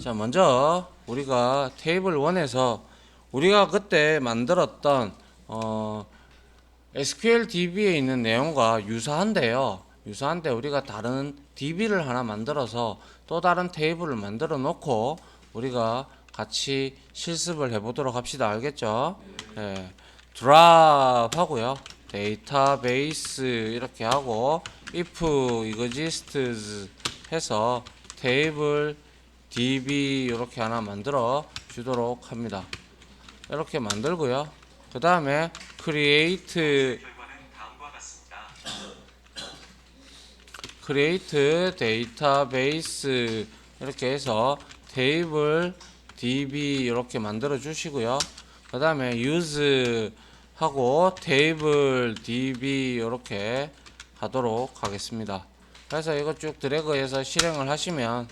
자, 먼저 우리가 테이블 1에서 우리가 그때 만들었던 SQL DB에 있는 내용과 유사한데요. 유사한데 우리가 다른 DB를 하나 만들어서 또 다른 테이블을 만들어 놓고 우리가 같이 실습을 해보도록 합시다. 알겠죠? 네. 드랍 하고요. 데이터베이스 이렇게 하고 if exists 해서 테이블 DB 이렇게 하나 만들어 주도록 합니다. 이렇게 만들고요. 그 다음에 create database 이렇게 해서 테이블 DB 이렇게 만들어 주시고요. 그 다음에 use 하고 테이블 DB 이렇게 하도록 하겠습니다. 그래서 이거 쭉 드래그해서 실행을 하시면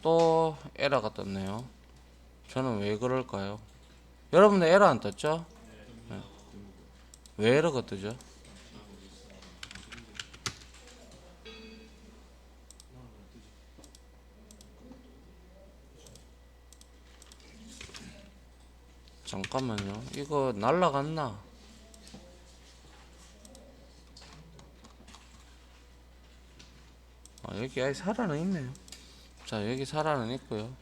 또 에러가 떴네요. 저는 왜 그럴까요? 여러분들 에러 안 떴죠? 네. 왜 에러가 뜨죠? 잠깐만요. 이거 날라갔나? 여기 아예 살아는 있네요. 자, 여기 살아는 있고요.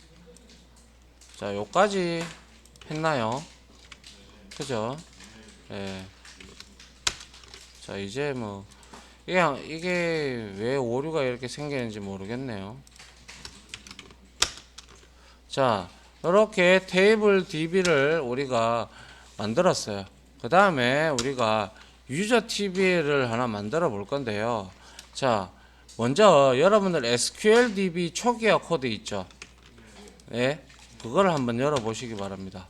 자, 요까지 했나요? 그죠? 예. 자, 이제 뭐 이게 왜 오류가 이렇게 생기는지 모르겠네요. 자, 이렇게 테이블 DB를 우리가 만들었어요. 그 다음에 우리가 유저 TB를 하나 만들어 볼 건데요. 자, 먼저 여러분들 SQL DB 초기화 코드 있죠? 네, 그걸 한번 열어 보시기 바랍니다.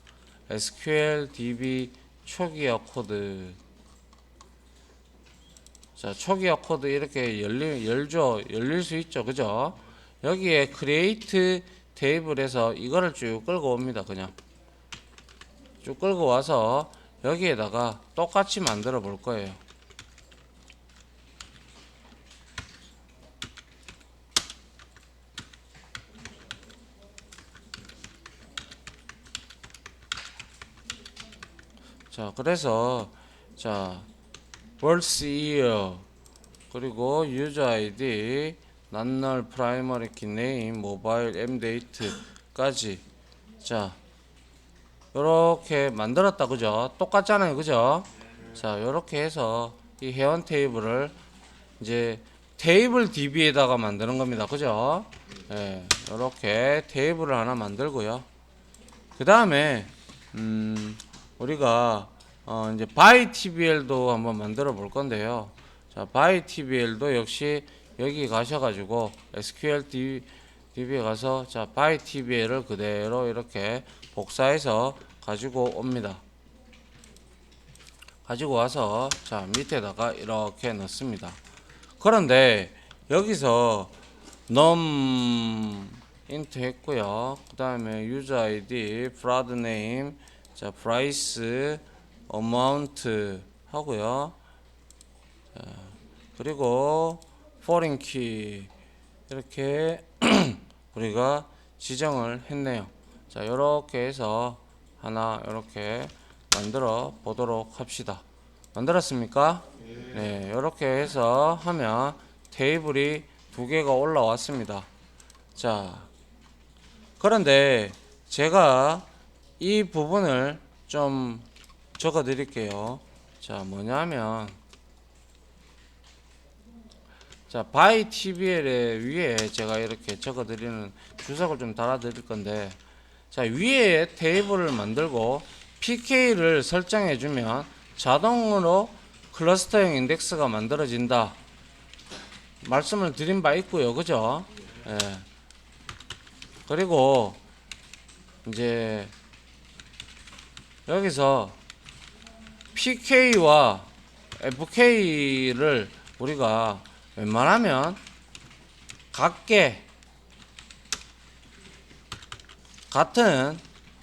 SQL DB 초기화 코드. 자, 초기화 코드 이렇게 열릴 수 있죠. 그죠? 여기에 create 테이블에서 이거를 쭉 끌고 옵니다. 그냥 쭉 끌고 와서 여기에다가 똑같이 만들어 볼 거예요. 자, 그래서 자, birth year 그리고 user ID non-null primary key name mobile m date까지 자, 요렇게 만들었다. 그죠? 똑같잖아요. 그죠? 자, 요렇게 해서 이 회원 테이블을 이제 테이블 DB에다가 만드는 겁니다. 그죠? 예, 요렇게 테이블을 하나 만들고요. 그 다음에 우리가 이제 by TBL도 한번 만들어 볼 건데요. 자, by TBL도 역시 여기 가셔가지고 SQL DB에 가서 자, by TBL을 그대로 이렇게 복사해서 가지고 옵니다. 가지고 와서 자, 밑에다가 이렇게 넣습니다. 그런데 여기서 num int 했고요. 그 다음에 user ID, fraud name, 자, price, amount 하고요. 자, 그리고 foreign key 이렇게 우리가 지정을 했네요. 자, 이렇게 해서 하나 이렇게 만들어 보도록 합시다. 만들었습니까? 네, 이렇게 해서 하면 테이블이 두 개가 올라왔습니다. 자, 그런데 제가 이 부분을 좀 적어 드릴게요. 자, 뭐냐면 자, by TBL의 위에 제가 이렇게 적어 드리는 주석을 좀 달아 드릴 건데 자, 위에 테이블을 만들고 PK를 설정해 주면 자동으로 클러스터형 인덱스가 만들어진다 말씀을 드린 바 있고요. 그죠? 예. 그리고 이제 여기서 PK와 FK를 우리가 웬만하면 같은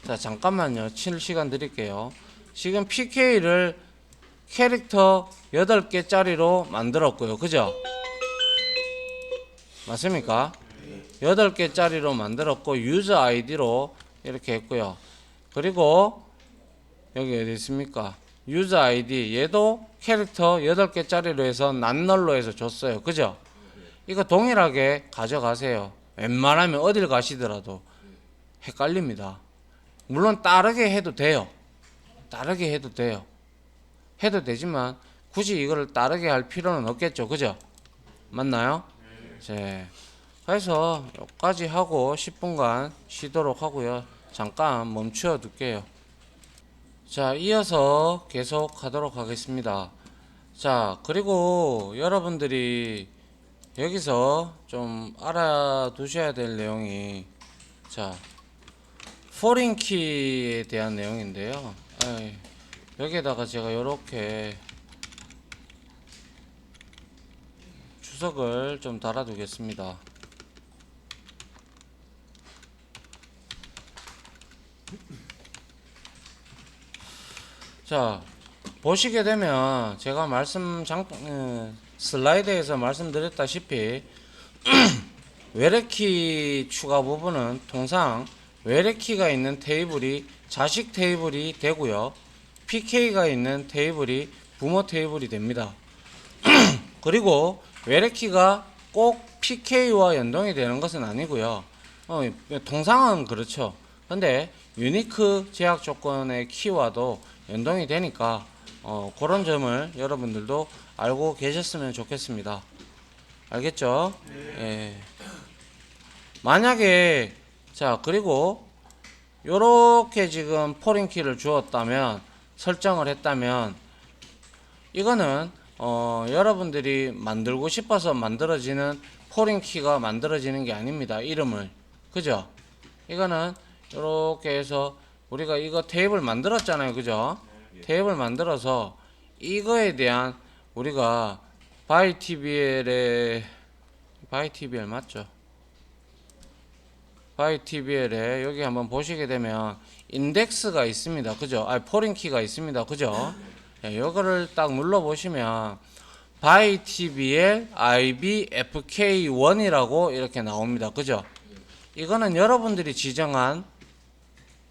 자, 잠깐만요. 칠 시간 드릴게요. 지금 PK를 캐릭터 8개짜리로 만들었고요. 그죠? 맞습니까? 8개짜리로 만들었고 유저 아이디로 이렇게 했고요. 그리고 여기 어디 있습니까? 유저 아이디 얘도 캐릭터 8개짜리로 해서 난널로 해서 줬어요. 그죠? 이거 동일하게 가져가세요. 웬만하면 어딜 가시더라도 헷갈립니다. 물론 다르게 해도 돼요. 다르게 해도 돼요. 해도 되지만 굳이 이거를 다르게 할 필요는 없겠죠. 그죠? 맞나요? 네. 그래서 여기까지 하고 10분간 쉬도록 하고요. 잠깐 멈추어 둘게요. 자, 이어서 계속 하도록 하겠습니다. 자, 그리고 여러분들이 여기서 좀 알아두셔야 될 내용이, 자, 포린키에 대한 내용인데요. 여기에다가 제가 이렇게 주석을 좀 달아두겠습니다. 자, 보시게 되면 제가 슬라이드에서 말씀드렸다시피 외래키 추가 부분은 통상 외래키가 있는 테이블이 자식 테이블이 되고요. PK가 있는 테이블이 부모 테이블이 됩니다. 그리고 외래키가 꼭 PK와 연동이 되는 것은 아니고요. 통상은 그렇죠. 근데 유니크 제약 조건의 키와도 연동이 되니까 그런 점을 여러분들도 알고 계셨으면 좋겠습니다. 알겠죠? 예. 만약에 자, 그리고 요렇게 지금 포린키를 주었다면, 설정을 했다면, 이거는 여러분들이 만들고 싶어서 만들어지는 포린키가 만들어지는 게 아닙니다. 이름을. 그죠? 이거는 요렇게 해서 우리가 이거 테이블 만들었잖아요. 그죠? 테이블 만들어서 이거에 대한 우리가 바이TBL 맞죠? 바이TBL에 여기 한번 보시게 되면 인덱스가 있습니다. 그죠? 포린키가 있습니다. 그죠? 이거를 딱 눌러 보시면 바이TBL IBFK1이라고 이렇게 나옵니다. 그죠? 이거는 여러분들이 지정한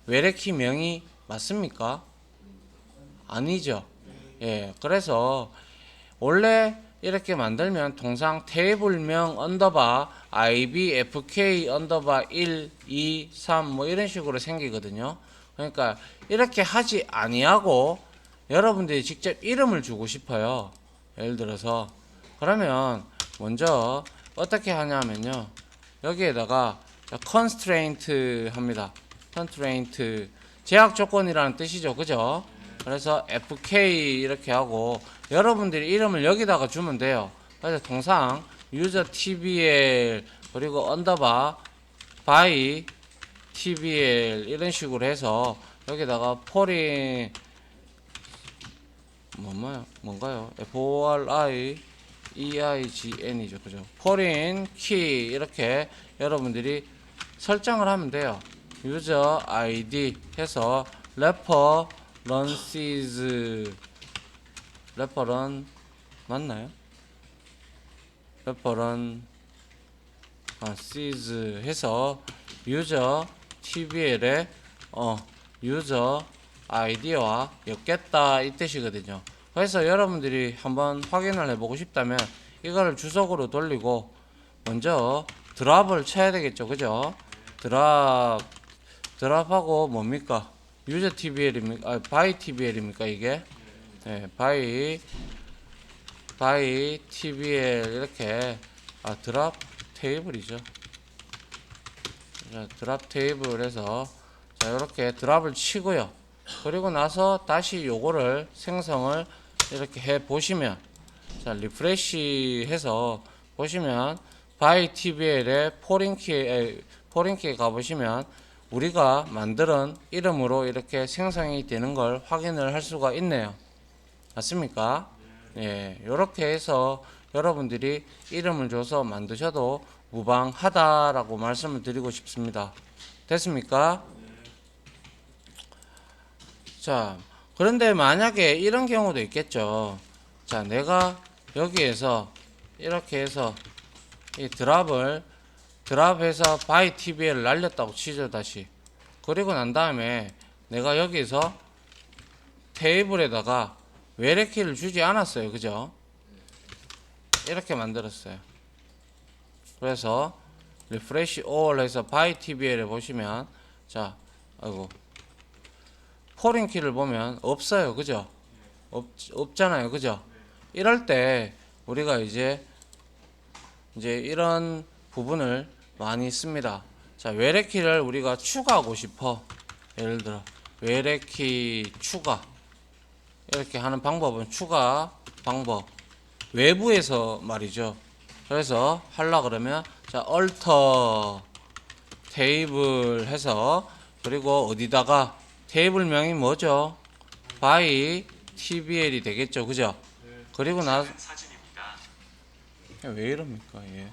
외래키 명이 맞습니까? 아니죠. 예, 그래서 원래 이렇게 만들면 통상 테이블명 언더바 IBFK 언더바 1, 2, 3 뭐 이런 식으로 생기거든요. 그러니까 이렇게 하지 아니하고 여러분들이 직접 이름을 주고 싶어요. 예를 들어서 그러면 먼저 어떻게 하냐면요. 여기에다가 constraint 합니다. constraint 제약 조건이라는 뜻이죠. 그죠? 그래서 FK 이렇게 하고 여러분들이 이름을 여기다가 주면 돼요. 그래서 통상 user tbl 그리고 언더바 by tbl 이런 식으로 해서 여기다가 포린 뭔가요? FORI EIGN이죠. 그죠? 포린 키 이렇게 여러분들이 설정을 하면 돼요. user id 해서 references 레퍼런 맞나요? 레퍼런 시즈 해서 유저 TBL의 유저 아이디와 엮겠다 이 뜻이거든요. 그래서 여러분들이 한번 확인을 해보고 싶다면 이거를 주석으로 돌리고 먼저 드랍을 쳐야 되겠죠. 그죠? 드랍하고 뭡니까? 유저 TBL입니까? 바이 TBL입니까 이게? 네, 바이 TBL 이렇게 드랍 테이블이죠. 자, 드랍 테이블에서 자 이렇게 드랍을 치고요. 그리고 나서 다시 요거를 생성을 이렇게 해 보시면 자 리프레시 해서 보시면 바이 TBL의 포린키에 가보시면 우리가 만든 이름으로 이렇게 생성이 되는 걸 확인을 할 수가 있네요. 맞습니까? 예, 이렇게 해서 여러분들이 이름을 줘서 만드셔도 무방하다라고 말씀을 드리고 싶습니다. 됐습니까? 자, 그런데 만약에 이런 경우도 있겠죠. 자, 내가 여기에서 이렇게 해서 이 드랍을 드랍해서 by tbl을 날렸다고 치죠. 다시. 그리고 난 다음에 내가 여기서 테이블에다가 외래키를 주지 않았어요. 그죠? 이렇게 만들었어요. 그래서 리프레시 all 해서 by tbl에 보시면 자, 아이고 포린 키를 보면 없어요. 그죠? 없잖아요. 그죠? 이럴 때 우리가 이제 이런 부분을 많이 씁니다. 자, 외래키를 우리가 추가하고 싶어. 예를 들어 외래키 추가 이렇게 하는 방법은 추가 방법 외부에서 말이죠. 그래서 하려 그러면 자 alter 테이블 해서 그리고 어디다가 테이블명이 뭐죠? by tbl이 되겠죠. 그죠? 그리고 나서 왜 이럽니까? 예.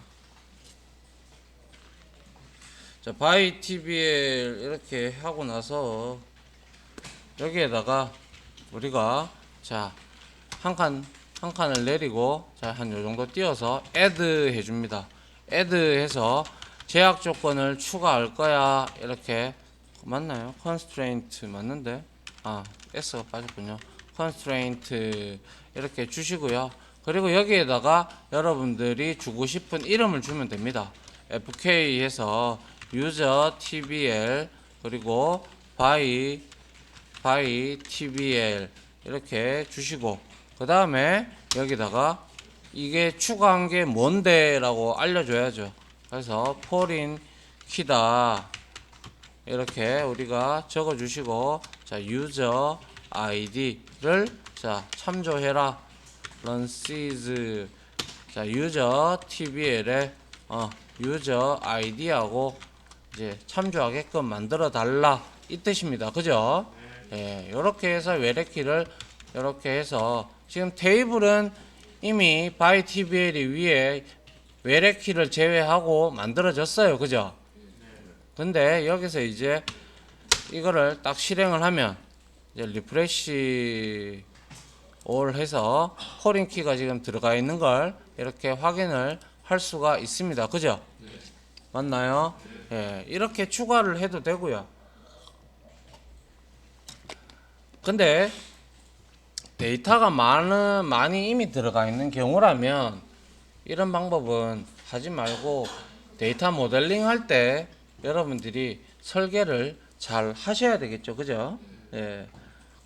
자, by tbl 이렇게 하고 나서 여기에다가 우리가 자, 한 칸을 내리고 자, 한 요 정도 띄어서 add 해 줍니다. add 해서 제약 조건을 추가할 거야. 이렇게 맞나요? constraint 맞는데? 아, s가 빠졌군요. constraint 이렇게 주시고요. 그리고 여기에다가 여러분들이 주고 싶은 이름을 주면 됩니다. fk 해서 user tbl 그리고 by tbl 이렇게 주시고 그 다음에 여기다가 이게 추가한 게 뭔데 라고 알려줘야죠. 그래서 foreign 키다 이렇게 우리가 적어 주시고 자 user id를 자 참조해라 runsys 자 user tbl에 user id하고 이제 참조하게끔 만들어 달라 이 뜻입니다. 그죠? 예, 요렇게 해서 외래키를 이렇게 해서 지금 테이블은 이미 by tbl이 위에 외래키를 제외하고 만들어졌어요. 그죠? 근데 여기서 이제 이거를 딱 실행을 하면 이제 리프레시 all 해서 포린 키가 지금 들어가 있는 걸 이렇게 확인을 할 수가 있습니다. 그죠? 맞나요? 예, 이렇게 추가를 해도 되고요. 근데 데이터가 많이 이미 들어가 있는 경우라면 이런 방법은 하지 말고 데이터 모델링 할 때 여러분들이 설계를 잘 하셔야 되겠죠. 그죠? 예.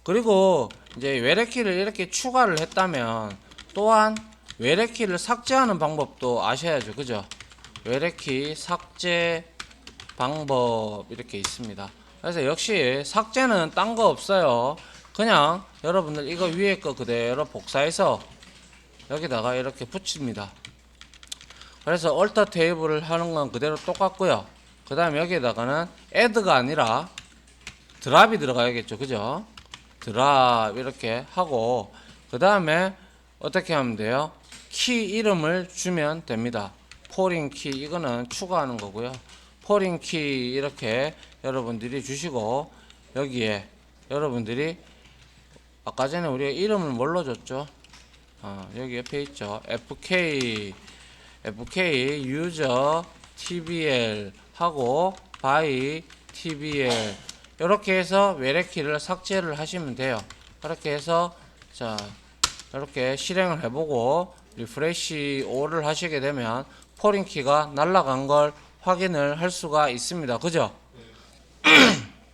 그리고 이제 외래키를 이렇게 추가를 했다면 또한 외래키를 삭제하는 방법도 아셔야죠. 그죠? 외래키 삭제 방법 이렇게 있습니다. 그래서 역시 삭제는 딴 거 없어요. 그냥 여러분들 이거 위에 거 그대로 복사해서 여기다가 이렇게 붙입니다. 그래서 alter 테이블을 하는 건 그대로 똑같고요. 그 다음에 여기에다가는 add가 아니라 드랍이 들어가야겠죠. 그죠? 드랍 이렇게 하고 그 다음에 어떻게 하면 돼요? 키 이름을 주면 됩니다. 포린 키 이거는 추가하는 거고요. 포린 키 이렇게 여러분들이 주시고 여기에 여러분들이 아까 전에 우리가 이름을 뭘로 줬죠? 여기 옆에 있죠. fk user tbl 하고 by tbl 이렇게 해서 외래키를 삭제를 하시면 돼요. 이렇게 해서 자 이렇게 실행을 해보고 리프레시 all을 하시게 되면 포린 키가 날아간 걸 확인을 할 수가 있습니다. 그죠?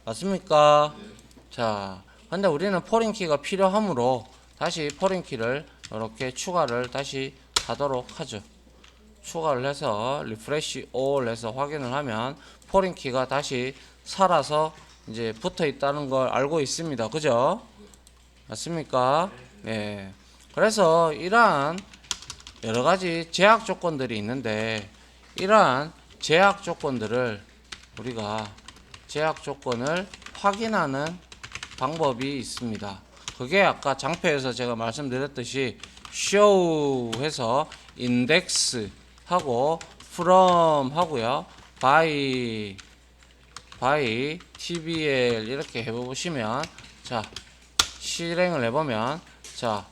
맞습니까? 자, 근데 우리는 포린 키가 필요하므로 다시 포린 키를 이렇게 추가를 다시 하도록 하죠. 추가를 해서 리프레시 all 해서 확인을 하면 포린 키가 다시 살아서 이제 붙어 있다는 걸 알고 있습니다. 그죠? 맞습니까? 네. 그래서 이러한 여러 가지 제약 조건들이 있는데 이러한 제약 조건들을 우리가 제약 조건을 확인하는 방법이 있습니다. 그게 아까 장표에서 제가 말씀드렸듯이 show 해서 index 하고 from 하고요. by tbl 이렇게 해보시면 자 실행을 해보면 자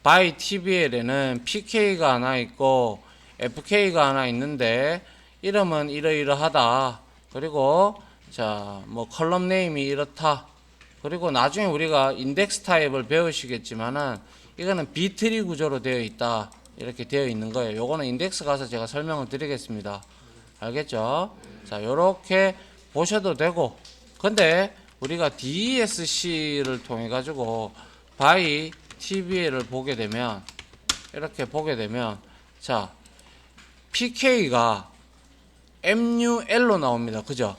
by tbl에는 pk가 하나 있고 fk가 하나 있는데 이름은 이러이러하다. 그리고 자, 뭐 컬럼 네임이 이렇다. 그리고 나중에 우리가 인덱스 타입을 배우시겠지만은 이거는 비트리 구조로 되어 있다. 이렇게 되어 있는 거예요. 요거는 인덱스 가서 제가 설명을 드리겠습니다. 알겠죠? 자, 요렇게 보셔도 되고. 근데 우리가 DESC를 통해 가지고 by TBL을 보게 되면 이렇게 보게 되면 자, PK가 MUL로 나옵니다. 그죠?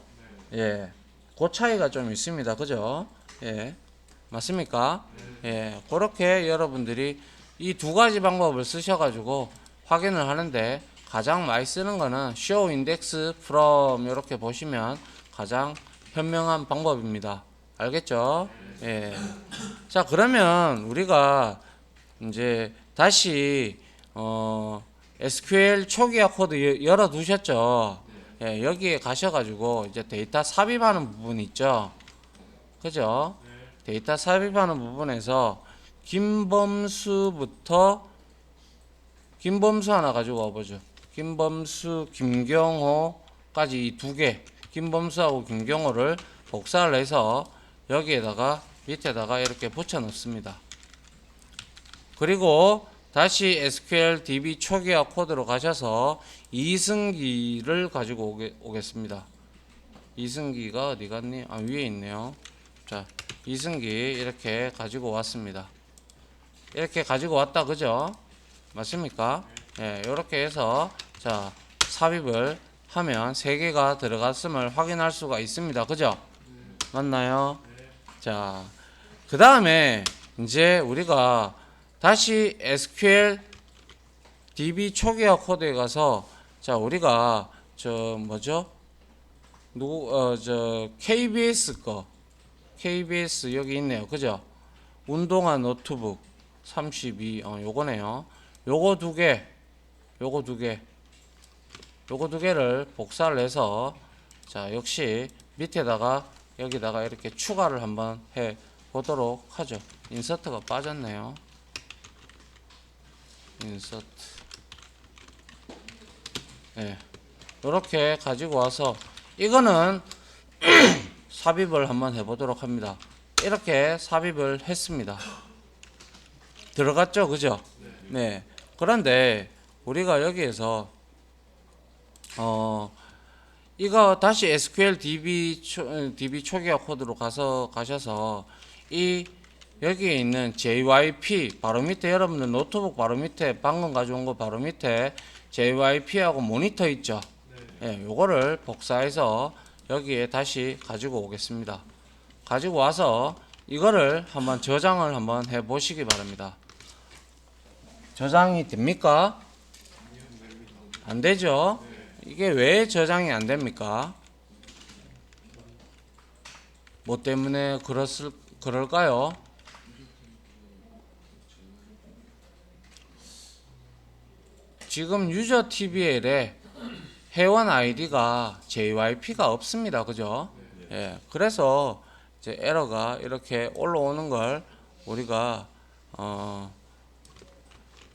예. 그 차이가 좀 있습니다. 그죠? 예. 맞습니까? 예. 그렇게 여러분들이 이 두 가지 방법을 쓰셔가지고 확인을 하는데 가장 많이 쓰는 거는 show index from 이렇게 보시면 가장 현명한 방법입니다. 알겠죠? 예. 자, 그러면 우리가 이제 다시 SQL 초기화 코드 열어 두셨죠? 예, 여기에 가셔가지고 이제 데이터 삽입하는 부분이 있죠. 그죠? 데이터 삽입하는 부분에서 김범수 하나 가지고 와보죠. 김범수, 김경호까지 이 두 개, 김범수하고 김경호를 복사를 해서 여기에다가 밑에다가 이렇게 붙여 넣습니다. 그리고 다시 SQL DB 초기화 코드로 가셔서 이승기를 가지고 오겠습니다. 이승기가 어디 갔니? 아, 위에 있네요. 자, 이승기 이렇게 가지고 왔습니다. 이렇게 가지고 왔다, 그죠? 맞습니까? 예, 이렇게 해서 자, 삽입을 하면 3개가 들어갔음을 확인할 수가 있습니다. 그죠? 맞나요? 자, 그 다음에 이제 우리가 다시 SQL DB 초기화 코드에 가서 자, 우리가 저 뭐죠? KBS 여기 있네요. 그죠? 운동화 노트북 32 요거네요. 요거 두 개를 복사를 해서 자, 역시 밑에다가 여기다가 이렇게 추가를 한번 해 보도록 하죠. 인서트가 빠졌네요. 인서트. 네. 이렇게 가지고 와서 이거는 삽입을 한번 해보도록 합니다. 이렇게 삽입을 했습니다. 들어갔죠, 그죠? 네. 그런데 우리가 여기에서 이거 다시 SQL DB 초기화 코드로 가셔서 이 여기에 있는 JYP 바로 밑에 여러분들 노트북 바로 밑에 방금 가져온 거 바로 밑에 JYP하고 모니터 있죠. 예, 요거를 복사해서 여기에 다시 가지고 오겠습니다. 가지고 와서 이거를 한번 저장을 한번 해 보시기 바랍니다. 저장이 됩니까? 안 되죠? 이게 왜 저장이 안 됩니까? 뭐 때문에 그럴까요? 지금 유저 TBL에 회원 아이디가 JYP가 없습니다. 그죠? 예. 그래서 이제 에러가 이렇게 올라오는 걸 우리가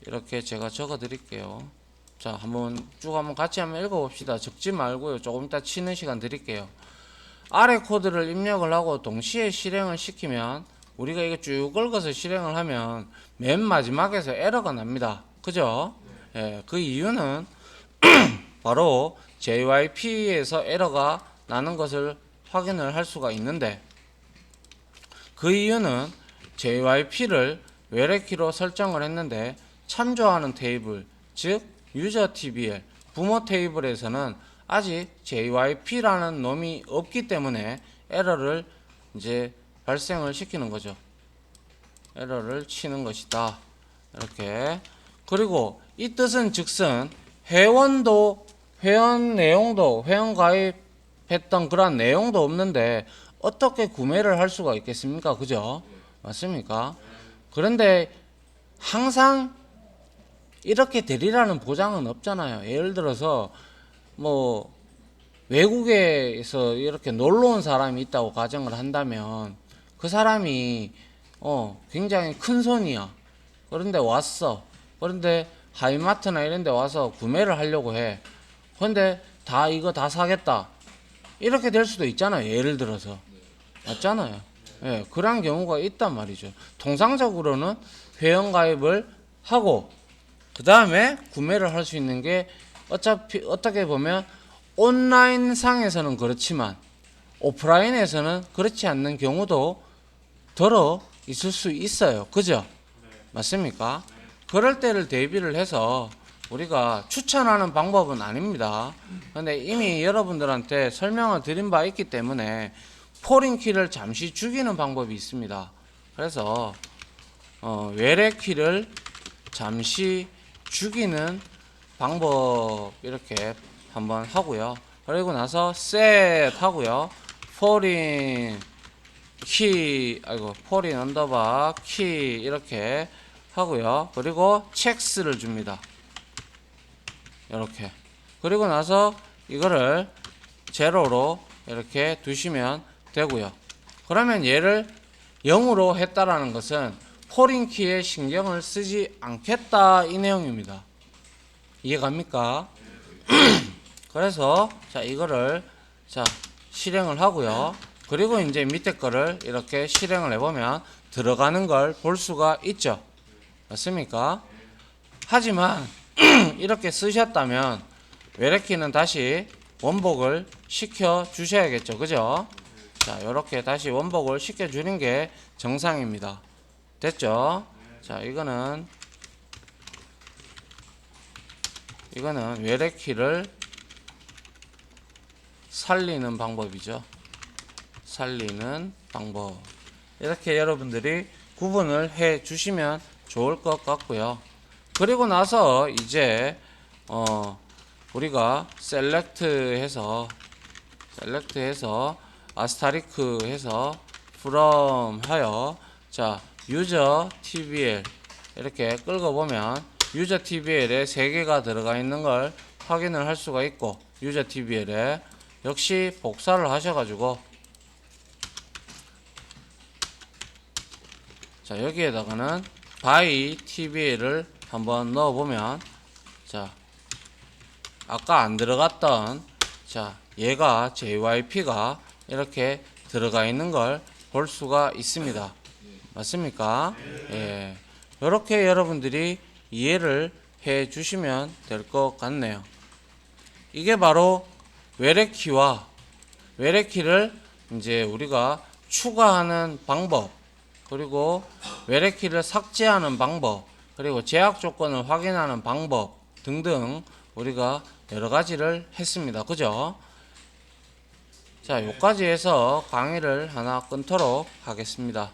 이렇게 제가 적어 드릴게요. 자, 한번 같이 한번 읽어 봅시다. 적지 말고요. 조금 이따 치는 시간 드릴게요. 아래 코드를 입력을 하고 동시에 실행을 시키면 우리가 이거 쭉 긁어서 실행을 하면 맨 마지막에서 에러가 납니다. 그죠? 예, 그 이유는 바로 JYP에서 에러가 나는 것을 확인을 할 수가 있는데 그 이유는 JYP를 외래키로 설정을 했는데 참조하는 테이블, 즉 유저 TBL, 부모 테이블에서는 아직 JYP라는 놈이 없기 때문에 에러를 이제 발생을 시키는 거죠. 에러를 치는 것이다. 이렇게. 그리고 이 뜻은 즉슨 회원 내용도 회원 가입했던 그런 내용도 없는데 어떻게 구매를 할 수가 있겠습니까? 그죠? 맞습니까? 그런데 항상 이렇게 되리라는 보장은 없잖아요. 예를 들어서 뭐 외국에서 이렇게 놀러 온 사람이 있다고 가정을 한다면 그 사람이 굉장히 큰 손이야. 그런데 왔어. 그런데 하이마트나 이런 데 와서 구매를 하려고 해. 그런데 다 이거 다 사겠다. 이렇게 될 수도 있잖아요. 예를 들어서. 맞잖아요. 예, 그런 경우가 있단 말이죠. 통상적으로는 회원가입을 하고 그 다음에 구매를 할 수 있는 게 어차피 어떻게 보면 온라인 상에서는 그렇지만 오프라인에서는 그렇지 않는 경우도 더러 있을 수 있어요. 그죠? 맞습니까? 그럴 때를 대비를 해서 우리가 추천하는 방법은 아닙니다. 근데 이미 여러분들한테 설명을 드린 바 있기 때문에 포린키를 잠시 죽이는 방법이 있습니다. 그래서 외래키를 잠시 죽이는 방법 이렇게 한번 하고요. 그리고 나서 셋 하고요. 포린 포린 언더바 키 이렇게 하고요. 그리고 첵스를 줍니다. 이렇게. 그리고 나서 이거를 제로로 이렇게 두시면 되고요. 그러면 얘를 0으로 했다라는 것은 포린 키에 신경을 쓰지 않겠다 이 내용입니다. 이해갑니까? 그래서 자 이거를 자 실행을 하고요. 그리고 이제 밑에 거를 이렇게 실행을 해보면 들어가는 걸 볼 수가 있죠. 맞습니까? 하지만 이렇게 쓰셨다면 외래키는 다시 원복을 시켜 주셔야겠죠. 그죠? 자 이렇게 다시 원복을 시켜 주는 게 정상입니다. 됐죠? 자 이거는 외래키를 살리는 방법이죠. 살리는 방법. 이렇게 여러분들이 구분을 해 주시면 좋을 것 같고요. 그리고 나서 이제 우리가 셀렉트해서 아스타리크 해서 from 하여 자 유저 tbl 이렇게 끌고 보면 유저 tbl에 3개가 들어가 있는 걸 확인을 할 수가 있고 유저 tbl에 역시 복사를 하셔가지고 자 여기에다가는 by tbl을 한번 넣어보면 자 아까 안 들어갔던 자 얘가 JYP가 이렇게 들어가 있는 걸 볼 수가 있습니다. 맞습니까? 예. 이렇게 여러분들이 이해를 해 주시면 될 것 같네요. 이게 바로 외래키와 외래키를 이제 우리가 추가하는 방법, 그리고 외래키를 삭제하는 방법, 그리고 제약 조건을 확인하는 방법 등등 우리가 여러 가지를 했습니다. 그죠? 자, 여기까지 해서 강의를 하나 끊도록 하겠습니다.